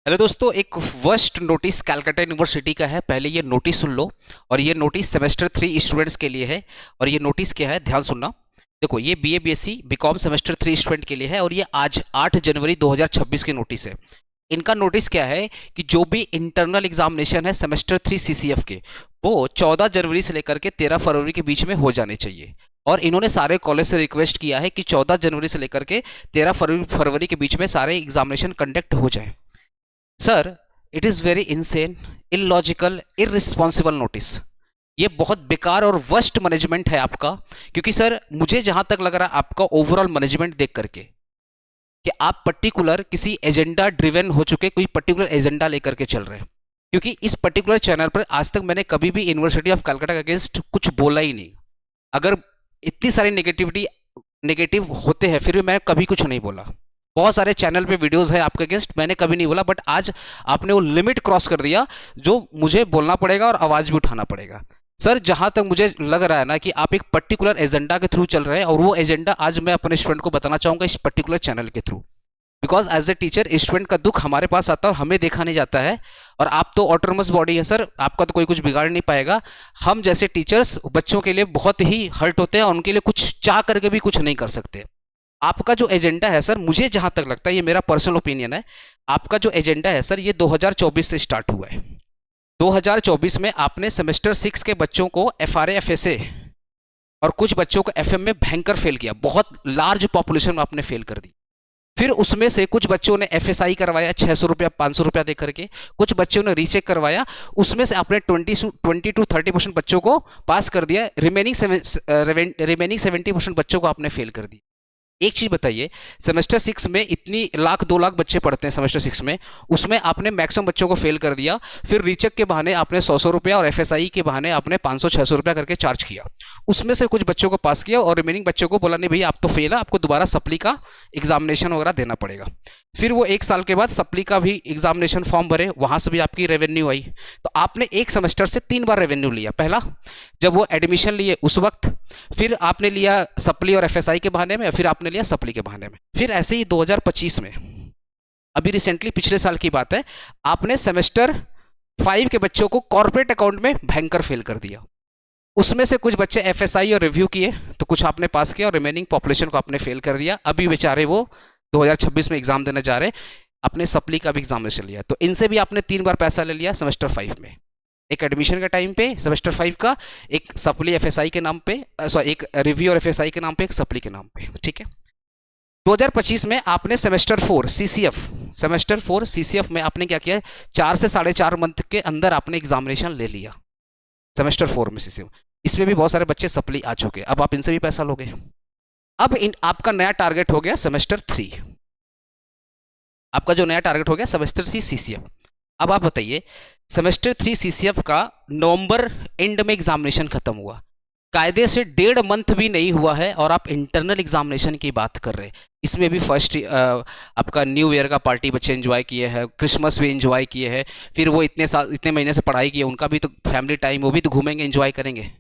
Hello दोस्तों, एक first notice Calcutta university का है। पहले ये नोटिस सुन लो। और ये नोटिस सेमेस्टर 3 स्टूडेंट्स के लिए है। और ये नोटिस क्या है, ध्यान सुनना। देखो, ये BA BSc BCom semester 3 student के लिए है और ये आज 8 जनवरी 2026 की नोटिस है। इनका नोटिस क्या है कि जो भी इंटरनल एग्जामिनेशन है सेमेस्टर 3 सीसीएफ के, वो 14 जनवरी से लेकर के 13 फरवरी के बीच में हो जाने चाहिए। और इन्होंने सारे कॉलेज से रिक्वेस्ट किया है कि 14 जनवरी से लेकर के 13 फरवरी के बीच में सारे एग्जामिनेशन कंडक्ट हो जाए। Sir, it is very insane, illogical, irresponsible notice. ये बहुत बेकार और वर्स्ट मैनेजमेंट है आपका। क्योंकि सर, मुझे जहां तक लग रहा है आपका ओवरऑल मैनेजमेंट देख करके कि आप पर्टिकुलर किसी एजेंडा ड्रिवन हो चुके, कोई पर्टिकुलर एजेंडा लेकर के चल रहे हैं। क्योंकि इस पर्टिकुलर चैनल पर आज तक मैंने कभी भी यूनिवर्सिटी ऑफ कलकत्ता के अगेंस्ट कुछ बोला ही नहीं। अगर इतनी सारी नेगेटिव होते हैं फिर भी मैं कभी कुछ नहीं बोला। बहुत सारे चैनल पे वीडियोस है आपके अगेंस्ट, मैंने कभी नहीं बोला। बट आज आपने वो लिमिट क्रॉस कर दिया जो मुझे बोलना पड़ेगा और आवाज भी उठाना पड़ेगा। सर, जहां तक मुझे लग रहा है ना कि आप एक पर्टिकुलर एजेंडा के थ्रू चल रहे हैं, और वो एजेंडा आज मैं अपने स्टूडेंट को बताना चाहूंगा इस पर्टिकुलर चैनल के through. Because as a teacher student का दुख हमारे पास आता है और हमें देखा नहीं जाता है। और आप तो ऑटोनमस बॉडी है सर, आपका तो कोई कुछ बिगाड़ नहीं पाएगा। हम जैसे टीचर्स बच्चों के लिए बहुत ही हर्ट होते हैं और उनके लिए कुछ चाह करके भी कुछ नहीं कर सकते। आपका जो एजेंडा है सर, मुझे जहां तक लगता है, ये मेरा पर्सनल ओपिनियन है, आपका जो एजेंडा है सर, ये 2024 से स्टार्ट हुआ है। 2024 में आपने सेमेस्टर 6 के बच्चों को एफआरए एफएसए और कुछ बच्चों को एफएम में भयंकर फेल किया। बहुत लार्ज पॉपुलेशन में आपने फेल कर दी। फिर उसमें से कुछ बच्चों ने एफएसआई करवाया 600 रुपया 500 रुपया दे करके, कुछ बच्चों ने रीचेक करवाया। उसमें से आपने 20 to 30% बच्चों को पास कर दिया। रिमेनिंग 70% बच्चों को आपने फेल कर दिया। एक चीज बताइए, सेमेस्टर 6 में इतनी लाख 2 लाख बच्चे पढ़ते हैं सेमेस्टर 6 में, उसमें आपने मैक्सिमम बच्चों को फेल कर दिया। फिर रीचेक के बहाने आपने 100-100 रुपया और एफएसआई के बहाने आपने 500-600 रुपया करके चार्ज किया। उसमें से कुछ बच्चों को पास किया और रिमेनिंग बच्चों को बोला नहीं भैया आप तो फेल है, आपको दोबारा सप्ली का एग्जामिनेशन वगैरह देना पड़ेगा। फिर वो 1 साल के बाद सप्ली का भी एग्जामिनेशन फॉर्म भरे, वहां से भी आपकी रेवेन्यू आई। तो आपने एक सेमेस्टर से 3 बार रेवेन्यू लिया। पहला जब वो एडमिशन लिए उस वक्त, फिर आपने लिया सप्ली और एफएसआई के बहाने में, फिर आपने लिया सप्ली के बहाने में। फिर ऐसे ही 2025 में, अभी रिसेंटली पिछले साल की बात है, आपने सेमेस्टर 5 के बच्चों को कॉर्पोरेट अकाउंट में भयंकर फेल कर दिया। उसमें से कुछ बच्चे एफएसआई और रिव्यू किए तो कुछ आपने पास किया और रिमेनिंग पॉपुलेशन को आपने फेल कर दिया। अभी बेचारे वो 2026 में एग्जाम देने जा रहे, अपने सप्ली का भी एग्जामिनेशन लिया। तो इनसे भी आपने 3 बार पैसा ले लिया सेमेस्टर 5 में। एक एडमिशन के टाइम पे सेमेस्टर 5 का, एक सप्ली एफएसआई के नाम पे, सॉरी एक रिव्यू और एफएसआई के नाम पे, एक सप्ली के नाम पे। ठीक है। 2025 में आपने सेमेस्टर 4 सीसीएफ में आपने क्या किया, 4 से 4.5 मंथ के अंदर आपने एग्जामिनेशन ले लिया सेमेस्टर 4 में सीसीएफ। इसमें भी बहुत सारे बच्चे सप्ली आ चुके, अब आप इनसे भी पैसा लोगे। अब आपका नया टारगेट हो गया सेमेस्टर 3। आपका जो नया टारगेट हो गया सेमेस्टर 3 सीसीएफ। अब आप बताइए, सेमेस्टर 3 सीसीएफ का नवंबर एंड में एग्जामिनेशन खत्म हुआ, कायदे से 1.5 मंथ भी नहीं हुआ है और आप इंटरनल एग्जामिनेशन की बात कर रहे हैं। इसमें भी फर्स्ट आपका न्यू ईयर का पार्टी बच्चे एंजॉय किए हैं, क्रिसमस भी एंजॉय किए हैं, फिर वो इतने महीने से पढ़ाई किए, उनका भी तो फैमिली टाइम, वो भी तो घूमेंगे एंजॉय करेंगे।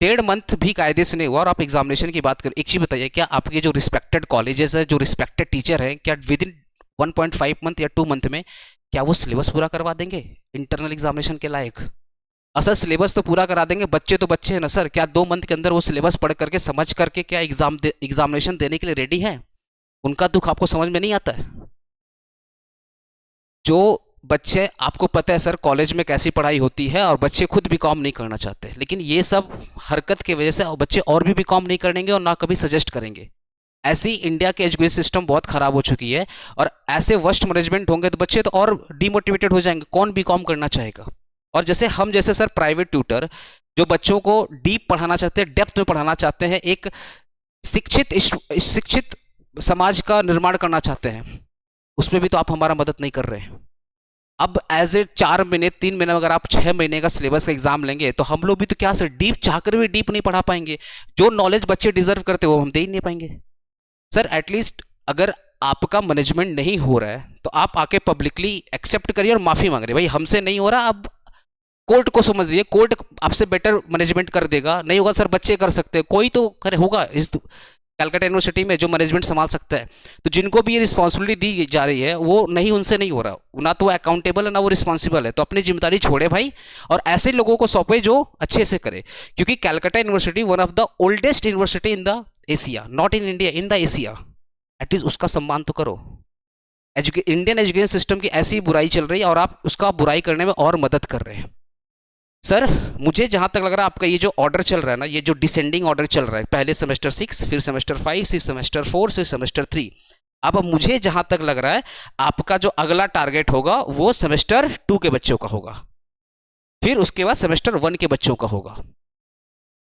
1.5 मंथ भी कायदे से नहीं हुआ और आप एग्जामिनेशन की बात करें। एक चीज़ बताइए, क्या आपके जो रिस्पेक्टेड कॉलेजेस है, जो रिस्पेक्टेड टीचर हैं, क्या विद इन 1.5 मंथ या 2 मंथ में क्या वो सिलेबस पूरा करवा देंगे इंटरनल एग्जामिनेशन के लायक? असल सिलेबस तो पूरा करा देंगे, बच्चे तो बच्चे हैं ना सर। क्या 2 मंथ के अंदर वो सिलेबस पढ़ करके समझ करके क्या एग्जामिनेशन देने के लिए रेडी हैं? उनका दुख आपको समझ में नहीं आता है? जो बच्चे, आपको पता है सर कॉलेज में कैसी पढ़ाई होती है और बच्चे खुद भी कॉम नहीं करना चाहते, लेकिन ये सब हरकत की वजह से बच्चे और भी कॉम नहीं करेंगे और ना कभी सजेस्ट करेंगे। ऐसी इंडिया के एजुकेशन सिस्टम बहुत खराब हो चुकी है और ऐसे वर्स्ट मैनेजमेंट होंगे तो बच्चे तो और डिमोटिवेटेड हो जाएंगे, कौन भी कॉम करना चाहेगा। और जैसे हम जैसे सर प्राइवेट ट्यूटर जो बच्चों को डीप पढ़ाना चाहते हैं, डेप्थ में पढ़ाना चाहते हैं, एक शिक्षित समाज का निर्माण करना चाहते हैं, उसमें भी तो आप हमारा मदद नहीं कर रहे हैं। अब एज ए 4 महीने 3 महीने अगर आप 6 महीने का सिलेबस का एग्जाम लेंगे तो हम लोग भी तो क्या सर डीप चाहकर भी डीप नहीं पढ़ा पाएंगे। जो नॉलेज बच्चे डिजर्व करते वो हम दे ही नहीं पाएंगे। सर एटलीस्ट अगर आपका मैनेजमेंट नहीं हो रहा है तो आप आके पब्लिकली एक्सेप्ट करिए और माफी मांग रहे, भाई हमसे नहीं हो रहा, अब कोर्ट को समझ लीजिए, कोर्ट आपसे बेटर मैनेजमेंट कर देगा। नहीं होगा सर, बच्चे कर सकते हैं, कोई तो करे होगा इस कलकत्ता यूनिवर्सिटी में जो मैनेजमेंट संभाल सकता है। तो जिनको भी ये रिस्पॉन्सिबिलिटी दी जा रही है वो नहीं, उनसे नहीं हो रहा, ना तो वो अकाउंटेबल है ना वो रिस्पॉन्सिबल है। तो अपनी जिम्मेदारी छोड़े भाई और ऐसे लोगों को सौंपे जो अच्छे से करे, क्योंकि Calcutta university one of the oldest university in the Asia, not in India, in the Asia. At least उसका सम्मान तो करो। इंडियन एजुकेशन सिस्टम की ऐसी बुराई चल रही है और आप उसका बुराई करने में और मदद कर रहे हैं। सर मुझे जहां तक लग रहा है आपका ये जो ऑर्डर चल रहा है ना, ये जो डिसेंडिंग ऑर्डर चल रहा है, पहले सेमेस्टर 6, फिर सेमेस्टर 5, फिर सेमेस्टर 4, फिर सेमेस्टर 3, अब मुझे जहां तक लग रहा है आपका जो अगला टारगेट होगा वो सेमेस्टर 2 के बच्चों का होगा, फिर उसके बाद सेमेस्टर 1 के बच्चों का होगा।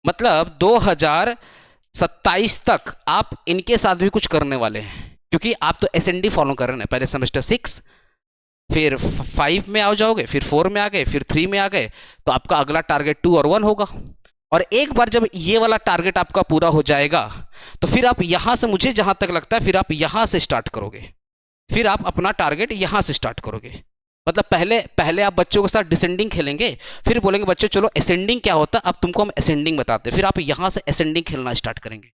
मतलब 2027 तक आप इनके साथ भी कुछ करने वाले हैं, क्योंकि आप तो एसएनडी फॉलो कर रहे हैं। पहले सेमेस्टर 6, फिर 5 में आ जाओगे, फिर 4 में आ गए, फिर 3 में आ गए, तो आपका अगला टारगेट 2 और 1 होगा। और एक बार जब ये वाला टारगेट आपका पूरा हो जाएगा तो फिर आप यहां से, मुझे जहां तक लगता है, फिर आप यहां से स्टार्ट करोगे, फिर आप अपना टारगेट यहां से स्टार्ट करोगे। मतलब पहले आप बच्चों के साथ डिसेंडिंग खेलेंगे, फिर बोलेंगे बच्चों चलो असेंडिंग क्या होता है, अब तुमको हम असेंडिंग बताते हैं, फिर आप यहां से असेंडिंग खेलना स्टार्ट करेंगे।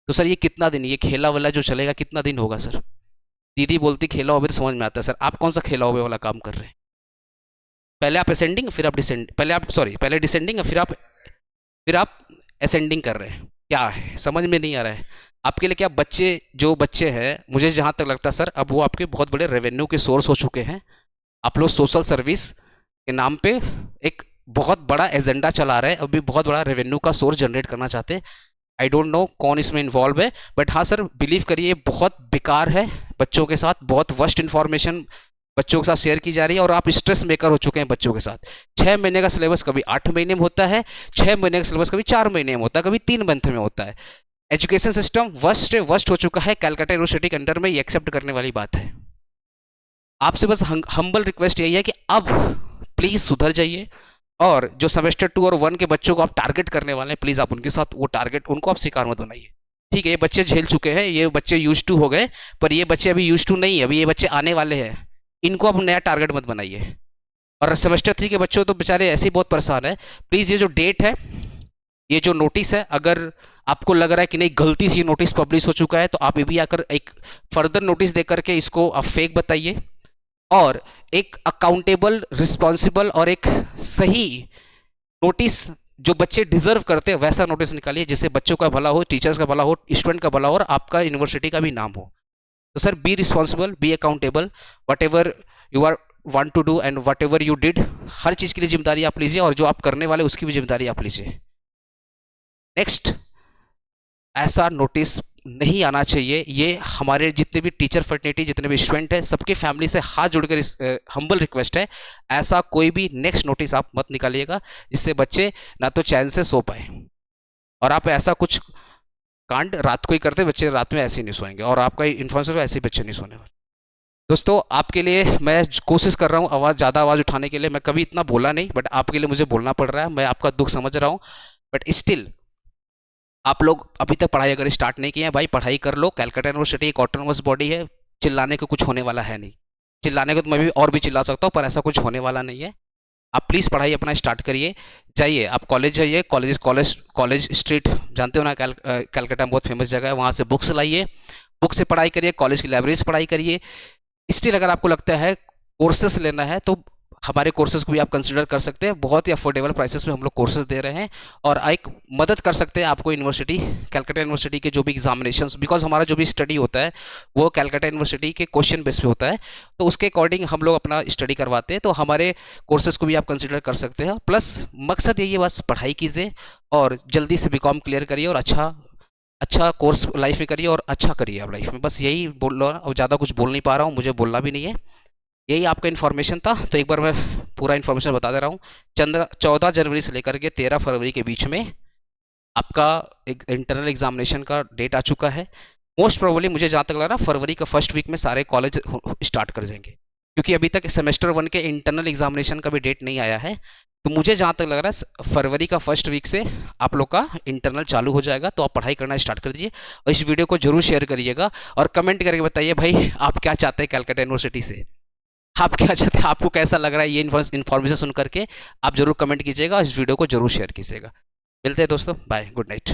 तो सर ये कितना दिन, ये खेला वाला जो चलेगा कितना दिन होगा सर? दीदी बोलती खेला हुआ तो समझ में आता है। सर आप कौन सा खेला हुआ वाला काम कर रहे हैं? पहले आप असेंडिंग, फिर आप डिसेंडिंग, पहले डिसेंडिंग, फिर आप असेंडिंग कर रहे हैं। क्या है समझ में नहीं आ रहा है आपके लिए? क्या जो बच्चे हैं, मुझे जहां तक लगता है सर अब वो आपके बहुत बड़े रेवेन्यू के सोर्स हो चुके हैं। आप लोग सोशल सर्विस के नाम पे एक बहुत बड़ा एजेंडा चला रहे हैं, अभी बहुत बड़ा रेवेन्यू का सोर्स जनरेट करना चाहते हैं। आई डोंट नो कौन इसमें इन्वॉल्व है, बट हाँ सर बिलीव करिए बहुत बेकार है, बच्चों के साथ बहुत वर्स्ट इन्फॉर्मेशन बच्चों के साथ शेयर की जा रही है और आप स्ट्रेस मेकर हो चुके हैं बच्चों के साथ। 6 महीने का सिलेबस कभी 8 महीने में होता है, 6 महीने का सिलेबस कभी 4 महीने में होता है, कभी 3 मंथ में होता है। एजुकेशन सिस्टम वर्स्ट हो चुका है कलकत्ता यूनिवर्सिटी के अंडर में, ये एक्सेप्ट करने वाली बात है। आपसे बस हम्बल रिक्वेस्ट यही है कि अब प्लीज सुधर जाइए और जो सेमेस्टर 2 और 1 के बच्चों को आप टारगेट करने वाले हैं, प्लीज आप उनके साथ वो टारगेट, उनको आप शिकार मत बनाइए। ठीक है ये बच्चे झेल चुके हैं, ये बच्चे यूज टू हो गए, पर ये बच्चे अभी यूज टू नहीं है, अभी ये बच्चे आने वाले हैं, इनको अब नया टारगेट मत बनाइए। और सेमेस्टर 3 के बच्चों तो बेचारे ऐसे ही बहुत परेशान है। प्लीज ये जो डेट है, ये जो नोटिस है, अगर आपको लग रहा है कि नहीं गलती से ये नोटिस पब्लिश हो चुका है तो आप ये भी आकर एक फर्दर नोटिस दे करके इसको आप फेक बताइए और एक अकाउंटेबल, रिस्पॉन्सिबल और एक सही नोटिस जो बच्चे डिजर्व करते हैं वैसा नोटिस निकालिए, जिससे बच्चों का भला हो, टीचर्स का भला हो, स्टूडेंट का भला हो और आपका यूनिवर्सिटी का भी नाम हो। तो sir be responsible, be accountable, whatever you are want to do and whatever you did, हर चीज़ के लिए जिम्मेदारी आप लीजिए और जो आप करने वाले उसकी भी जिम्मेदारी आप लीजिए। नेक्स्ट, ऐसा नोटिस नहीं आना चाहिए। ये हमारे जितने भी टीचर फर्टर्निटी, जितने भी स्टूडेंट हैं, सबके फैमिली से हाथ जोड़कर इस हम्बल रिक्वेस्ट है, ऐसा कोई भी नेक्स्ट नोटिस आप मत निकालिएगा जिससे बच्चे ना तो चैन से सो पाए। और आप ऐसा कुछ कांड रात को ही करते, बच्चे रात में ऐसे ही नहीं सोएंगे और आपका इन्फ्लुएंसर ऐसे ही बच्चे नहीं सोने वाले। दोस्तों आपके लिए मैं कोशिश कर रहा हूँ ज़्यादा आवाज़ उठाने के लिए, मैं कभी इतना बोला नहीं, बट आपके लिए मुझे बोलना पड़ रहा है। मैं आपका दुख समझ रहा हूँ, बट स्टिल आप लोग अभी तक पढ़ाई अगर स्टार्ट नहीं किए हैं, भाई पढ़ाई कर लो। कलकत्ता यूनिवर्सिटी एक ऑटोनोमस बॉडी है, चिल्लाने को कुछ होने वाला है नहीं। चिल्लाने को तो मैं भी और भी चिल्ला सकता हूँ, पर ऐसा कुछ होने वाला नहीं है। आप प्लीज़ पढ़ाई अपना स्टार्ट करिए, जाइए आप कॉलेज जाइए, कॉलेज स्ट्रीट जानते हो ना, कलकत्ता में बहुत फेमस जगह है, वहाँ से बुक्स लाइए, बुक से पढ़ाई करिए, कॉलेज की लाइब्रेरी से पढ़ाई करिए। स्टिल अगर आपको लगता है कोर्सेस लेना है तो हमारे कोर्सेज को भी आप कंसिडर कर सकते हैं। बहुत ही अफोर्डेबल प्राइसेस में हम लोग कोर्सेज दे रहे हैं और एक मदद कर सकते हैं आपको यूनिवर्सिटी, कलकत्ता यूनिवर्सिटी के जो भी एग्जामिनेशंस, बिकॉज हमारा जो भी स्टडी होता है वो कलकत्ता यूनिवर्सिटी के क्वेश्चन बेस पे होता है, तो उसके अकॉर्डिंग हम लोग अपना स्टडी करवाते हैं। तो हमारे कोर्सेज को भी आप कंसिडर कर सकते हैं। प्लस मकसद यही है, बस पढ़ाई कीजिए और जल्दी से बीकॉम क्लियर करिए और अच्छा कोर्स लाइफ में करिए और अच्छा करिए आप लाइफ में। बस यही बोल रहा हूँ, और ज़्यादा कुछ बोल नहीं पा रहा हूँ, मुझे बोलना भी नहीं है। यही आपका इन्फॉर्मेशन था, तो एक बार मैं पूरा इन्फॉर्मेशन बता दे रहा हूँ। 14 जनवरी से लेकर के 13 फरवरी के बीच में आपका एक इंटरनल एग्जामिनेशन का डेट आ चुका है। मोस्ट प्रोबेबली मुझे जहाँ तक लग रहा है फरवरी का फर्स्ट वीक में सारे कॉलेज स्टार्ट कर देंगे, क्योंकि अभी तक सेमेस्टर 1 के इंटरनल एग्जामिनेशन का भी डेट नहीं आया है। तो मुझे जहाँ तक लग रहा है फरवरी का फर्स्ट वीक से आप लोग का इंटरनल चालू हो जाएगा, तो आप पढ़ाई करना स्टार्ट कर दीजिए और इस वीडियो को जरूर शेयर करिएगा और कमेंट करके बताइए भाई आप क्या चाहते हैं कलकत्ता यूनिवर्सिटी से, आप क्या चाहते हैं, आपको कैसा लग रहा है ये इन्फॉर्मेशन सुन करके। आप जरूर कमेंट कीजिएगा, इस वीडियो को जरूर शेयर कीजिएगा। मिलते हैं दोस्तों, बाय, गुड नाइट।